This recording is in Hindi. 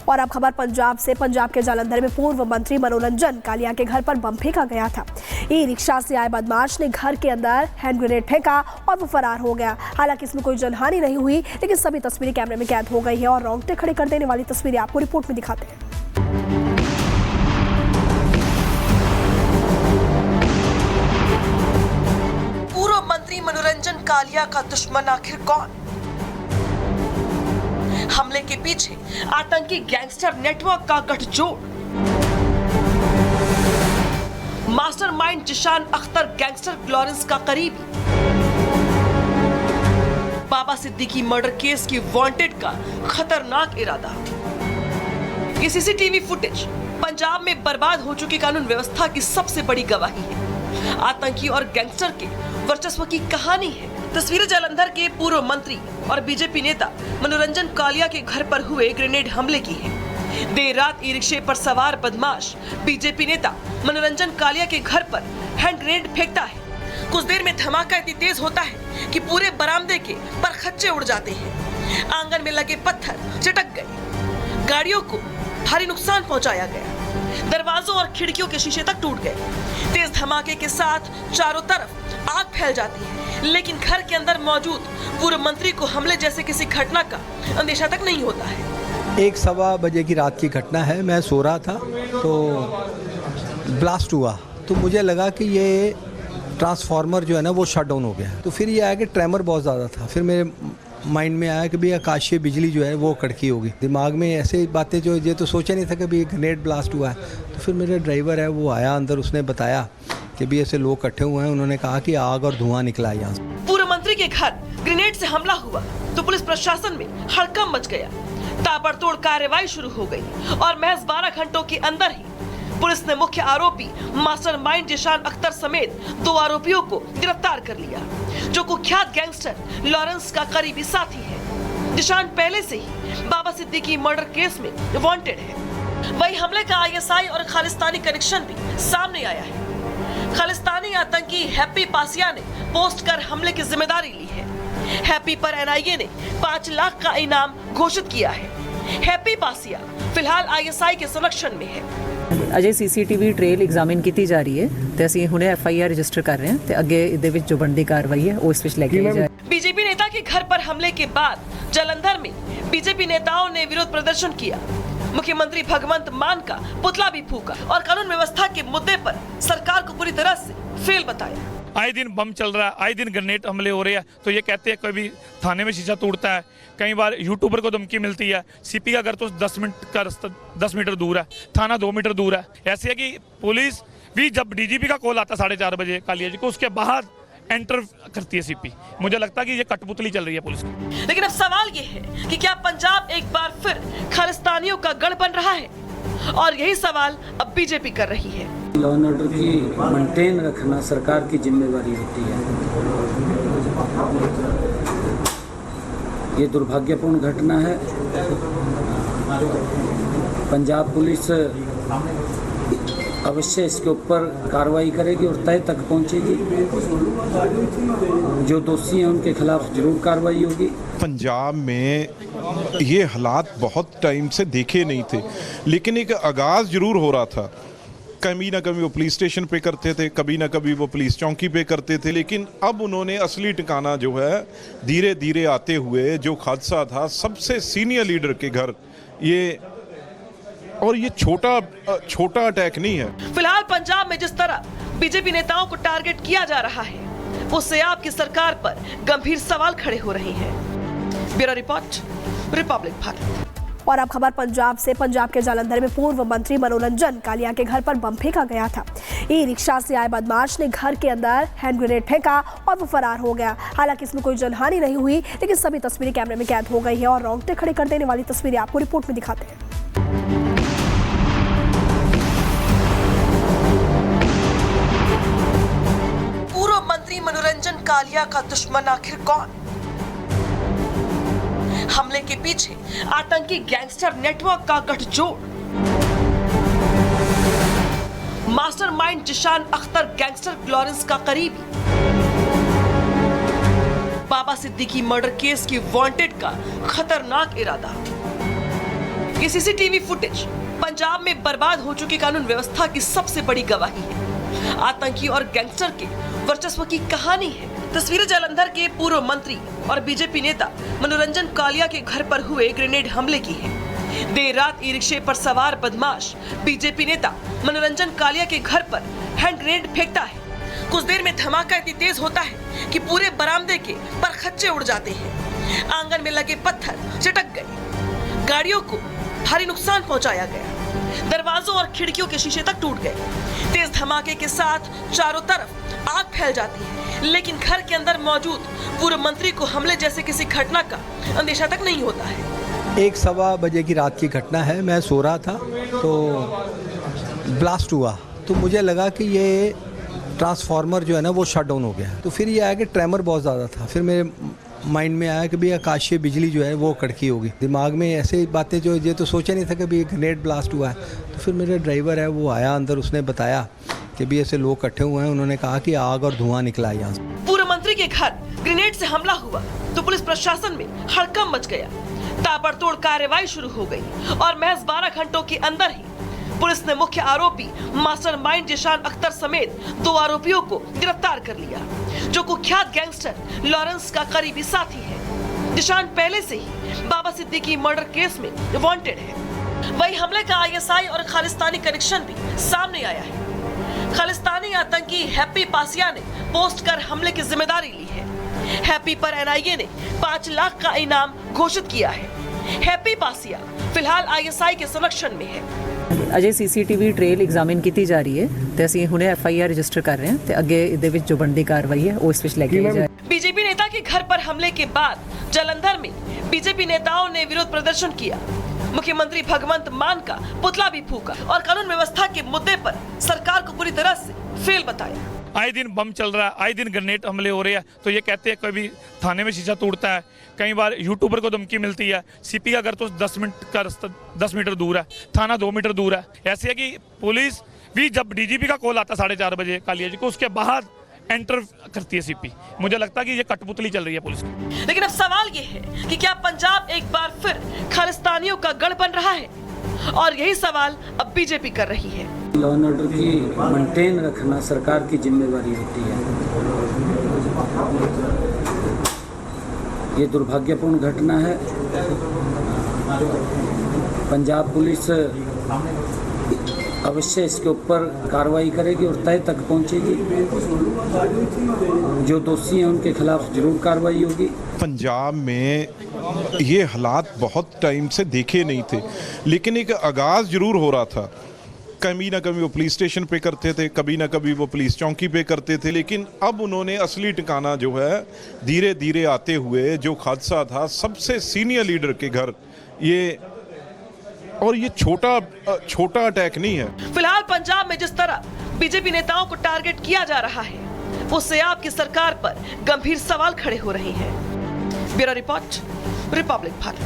और अब खबर पंजाब से। पंजाब के जालंधर में पूर्व मंत्री मनोरंजन कालिया के घर पर बम फेंका गया था। ई रिक्शा से आए बदमाश ने घर के अंदर हैंड ग्रेनेड फेंका और वो फरार हो गया। हालांकि इसमें कोई जनहानि नहीं हुई, लेकिन सभी तस्वीरें कैमरे में कैद हो गई है और रोंगटे खड़े कर देने वाली तस्वीरें आपको रिपोर्ट में दिखाते हैं। पूर्व मंत्री मनोरंजन कालिया का दुश्मन आखिर कौन? हमले के पीछे आतंकी गैंगस्टर नेटवर्क का गठजोड़। Mastermind Zeeshan Akhtar gangster Lawrence का करीबी। बाबा सिद्दीकी मर्डर केस की वांटेड का खतरनाक इरादा। ये सीसीटीवी फुटेज पंजाब में बर्बाद हो चुकी कानून व्यवस्था की सबसे बड़ी गवाही है। आतंकी और गैंगस्टर के वर्चस्व की कहानी है। तस्वीरें जालंधर के पूर्व मंत्री और बीजेपी नेता मनोरंजन कालिया के घर पर हुए ग्रेनेड हमले की है। देर रात ई रिक्शे पर सवार बदमाश बीजेपी नेता मनोरंजन कालिया के घर पर हैंड ग्रेनेड फेंकता है। कुछ देर में धमाका इतनी तेज होता है कि पूरे बरामदे के परखच्चे उड़ जाते हैं। आंगन में लगे पत्थर चटक गए। गाड़ियों को भारी नुकसान पहुंचाया गया। दरवाजों और खिड़कियों के शीशे तक टूट गए। तेज धमाके के साथ चारों तरफ आग फैल जाती है, लेकिन घर के अंदर मौजूद पूर्व मंत्री को हमले जैसे किसी घटना का अंदेशा तक नहीं होता है। 1-1:15 बजे की रात की घटना है। मैं सो रहा था तो ब्लास्ट हुआ, तो मुझे लगा कि ये ट्रांसफार्मर जो है ना वो शट डाउन हो गया। तो फिर ये आया कि ट्रेमर बहुत ज़्यादा था। फिर मेरे माइंड में आया कि भाई आकाशीय बिजली जो है वो कड़की होगी। दिमाग में ऐसे बातें जो ये तो सोचा नहीं था कि भाई ग्रेनेड ब्लास्ट हुआ है। तो फिर मेरा ड्राइवर है वो आया अंदर, उसने बताया कि भी ऐसे लोग इकट्ठे हुए हैं। उन्होंने कहा कि आग और धुआं निकला है यहाँ से। पूर्व मंत्री के घर ग्रेनेड से हमला हुआ तो पुलिस प्रशासन में हड़कंप मच गया। ताबड़तोड़ कार्रवाई शुरू हो गई और महज 12 घंटों के अंदर ही पुलिस ने मुख्य आरोपी मास्टरमाइंड जिशान अख्तर समेत 2 आरोपियों को गिरफ्तार कर लिया, जो कुख्यात गैंगस्टर लॉरेंस का करीबी साथी है। जिशान पहले से ही बाबा सिद्दीकी मर्डर केस में वांटेड है। वही हमले का ISI और खालिस्तानी कनेक्शन भी सामने आया है। खालिस्तानी आतंकी हैप्पी पासिया ने पोस्ट कर हमले की जिम्मेदारी ली है। हैप्पी पर NIA ने 5 लाख का इनाम घोषित किया है। हैप्पी पासिया फिलहाल ISI के संरक्षण में है। अजय CCTV ट्रेल एग्जामिन की जा रही है ਤੇ ਅਸੀਂ ਹੁਣੇ FIR रजिस्टर कर रहे हैं ਤੇ ਅੱਗੇ ਇਹਦੇ ਵਿੱਚ ਜੋ ਬਣਦੀ ਕਾਰਵਾਈ ਹੈ ਉਹ ਇਸ ਵਿੱਚ ਲੈ ਕੇ ਜਾਏ। बीजेपी नेता के घर पर हमले के बाद जालंधर में बीजेपी नेताओं ने विरोध प्रदर्शन किया। मुख्यमंत्री भगवंत मान का पुतला भी फूका और कानून व्यवस्था के मुद्दे पर सरकार को पूरी तरह से फेल बताया। आए दिन बम चल रहा है, आए दिन ग्रेनेड हमले हो रहे हैं। तो ये कहते हैं कभी थाने में शीशा तोड़ता है, कई बार यूट्यूबर को धमकी मिलती है। CP का घर तो 10 मिनट का रास्ता 10 मीटर दूर है, थाना 2 मीटर दूर है। ऐसे है कि पुलिस भी जब DGP का कॉल आता 4:30 बजे कालिया जी को, उसके बाद एंटर करती है CP। मुझे लगता है कि ये कठपुतली चल रही है पुलिस की। लेकिन अब सवाल ये है कि क्या पंजाब एक बार फिर खालिस्तानियों का गढ़ बन रहा है? और यही सवाल अब बीजेपी कर रही है। लॉ एंड ऑर्डर की मेंटेन रखना सरकार की जिम्मेवारी होती है। ये दुर्भाग्यपूर्ण घटना है। पंजाब पुलिस अवश्य इसके ऊपर कार्रवाई करेगी और तय तक पहुंचेगी। जो दोषी हैं उनके खिलाफ जरूर कार्रवाई होगी। पंजाब में ये हालात बहुत टाइम से देखे नहीं थे, लेकिन एक आगाज़ जरूर हो रहा था। कभी ना कभी वो पुलिस स्टेशन पे करते थे, कभी ना कभी वो पुलिस चौकी पे करते थे, लेकिन अब उन्होंने असली ठिकाना जो है धीरे धीरे आते हुए जो हादसा था सबसे सीनियर लीडर के घर, ये और ये छोटा अटैक नहीं है। फिलहाल पंजाब में जिस तरह बीजेपी नेताओं को टारगेट किया जा रहा है, उससे आपकी सरकार पर गंभीर सवाल खड़े हो रहे हैं। Bureau report, Republic Bharat. और अब खबर पंजाब से। पंजाब के जालंधर में पूर्व मंत्री मनोरंजन कालिया के घर पर बम फेंका गया था। ई रिक्शा से आए बदमाश ने घर के अंदर हैंड ग्रेनेड फेंका और वो फरार हो गया। हालांकि इसमें कोई जनहानि नहीं हुई, लेकिन सभी तस्वीरें कैमरे में कैद हो गई है और रोंगटे खड़े कर देने वाली तस्वीरें आपको रिपोर्ट में दिखाते हैं। पूर्व मंत्री मनोरंजन कालिया का दुश्मन आखिर कौन? हमले के पीछे आतंकी गैंगस्टर नेटवर्क का गठजोड़। Mastermind Zeeshan Akhtar gangster Lawrence का करीबी। बाबा सिद्दीकी मर्डर केस की वांटेड का खतरनाक इरादा। ये सीसीटीवी फुटेज पंजाब में बर्बाद हो चुकी कानून व्यवस्था की सबसे बड़ी गवाही है। आतंकी और गैंगस्टर के वर्चस्व की कहानी है। तस्वीरें जालंधर के पूर्व मंत्री और बीजेपी नेता मनोरंजन कालिया के घर पर हुए ग्रेनेड हमले की है। देर रात ई रिक्शे पर सवार बदमाश बीजेपी नेता मनोरंजन कालिया के घर पर हैंड ग्रेनेड फेंकता है। कुछ देर में धमाका इतनी तेज होता है कि पूरे बरामदे के परखच्चे उड़ जाते हैं। आंगन में लगे पत्थर चटक गए, गाड़ियों को भारी नुकसान पहुंचाया गया, दरवाजों और खिड़कियों के शीशे तक टूट गए। तेज धमाके के साथ चारों तरफ आग फैल जाती है, लेकिन घर के अंदर मौजूद पूर्व मंत्री को हमले जैसे किसी घटना का अंदेशा तक नहीं होता है। 1-1:15 बजे की रात की घटना है। मैं सो रहा था तो ब्लास्ट हुआ, तो मुझे लगा कि ये ट्रांसफार्मर जो है ना वो शट डाउन हो गया। तो फिर ये आया कि ट्रेमर बहुत ज़्यादा था। फिर मेरे माइंड में आया कि भाई आकाशीय बिजली जो है वो कड़की होगी। दिमाग में ऐसे बातें जो ये तो सोचा नहीं था कि भाई ग्रेनेड ब्लास्ट हुआ है। तो फिर मेरा ड्राइवर है वो आया अंदर, उसने बताया कि भी ऐसे लोग इकट्ठे हुए हैं। उन्होंने कहा कि आग और धुआं निकला है यहाँ से। पूर्व मंत्री के घर ग्रेनेड से हमला हुआ तो पुलिस प्रशासन में हड़कंप मच गया। ताबड़तोड़ कार्रवाई शुरू हो गई और महज 12 घंटों के अंदर ही पुलिस ने मुख्य आरोपी मास्टरमाइंड जिशान अख्तर समेत 2 आरोपियों को गिरफ्तार कर लिया, जो कुख्यात गैंगस्टर लॉरेंस का करीबी साथी है। जिशान पहले से ही बाबा सिद्दीकी मर्डर केस में वांटेड है। वही हमले का आईएसआई और खालिस्तानी कनेक्शन भी सामने आया है। खालिस्तानी आतंकी हैप्पी पासिया ने पोस्ट कर हमले की जिम्मेदारी ली है। हैप्पी पर एनआईए ने 5 लाख का इनाम घोषित किया है। हैप्पी पासिया फिलहाल आईएसआई के संरक्षण में है। ਅਜੇ ਸੀਸੀਟੀਵੀ ਟ੍ਰੇਲ ਐਗਜ਼ਾਮਿਨ ਕੀਤੀ ਜਾ ਰਹੀ ਹੈ ਤੇ ਅਸੀਂ ਹੁਣੇ ਐਫਆਈਆਰ ਰਜਿਸਟਰ ਕਰ ਰਹੇ ਹਾਂ ਤੇ ਅੱਗੇ ਇਹਦੇ ਵਿੱਚ ਜੋ ਬਣਦੀ ਕਾਰਵਾਈ ਹੈ ਉਹ ਇਸ ਵਿੱਚ ਲੈ ਕੇ ਆਈ ਜਾ बीजेपी नेता के घर पर हमले के बाद जालंधर में बीजेपी नेताओं ने विरोध प्रदर्शन किया। मुख्यमंत्री भगवंत मान का पुतला भी फूका और कानून व्यवस्था के मुद्दे पर सरकार को पूरी तरह से फेल बताया। आए दिन बम चल रहा है, आए दिन ग्रेनेड हमले हो रहे हैं। तो ये कहते हैं कभी थाने में शीशा टूटता है, कई बार यूट्यूबर को धमकी मिलती है। सीपी का घर तो 10 मिनट का रास्ता 10 मीटर दूर है, थाना 2 मीटर दूर है। ऐसे है कि पुलिस भी जब डीजीपी का कॉल आता 4:30 बजे कालिया जी को, उसके बाद एंटर करती है सीपी। मुझे लगता है कि ये कठपुतली चल रही है पुलिस की। लेकिन अब सवाल ये है कि क्या पंजाब एक बार फिर खालिस्तानियों का गढ़ बन रहा है? और यही सवाल अब बीजेपी कर रही है। लॉ एंड ऑर्डर की मेंटेन रखना सरकार की जिम्मेवारी होती है। ये दुर्भाग्यपूर्ण घटना है। पंजाब पुलिस अवश्य इसके ऊपर कार्रवाई करेगी और तय तक पहुंचेगी। जो दोषी हैं उनके खिलाफ जरूर कार्रवाई होगी। पंजाब में ये हालात बहुत टाइम से देखे नहीं थे, लेकिन एक आगाज़ जरूर हो रहा था। कभी ना कभी वो पुलिस स्टेशन पे करते थे, कभी ना कभी वो पुलिस चौकी पे करते थे, लेकिन अब उन्होंने असली ठिकाना जो है धीरे धीरे आते हुए जो हादसा था सबसे सीनियर लीडर के घर, ये और ये छोटा अटैक नहीं है। फिलहाल पंजाब में जिस तरह बीजेपी नेताओं को टारगेट किया जा रहा है, उससे आपकी सरकार पर गंभीर सवाल खड़े हो रहे हैं। Bureau report, Republic Bharat.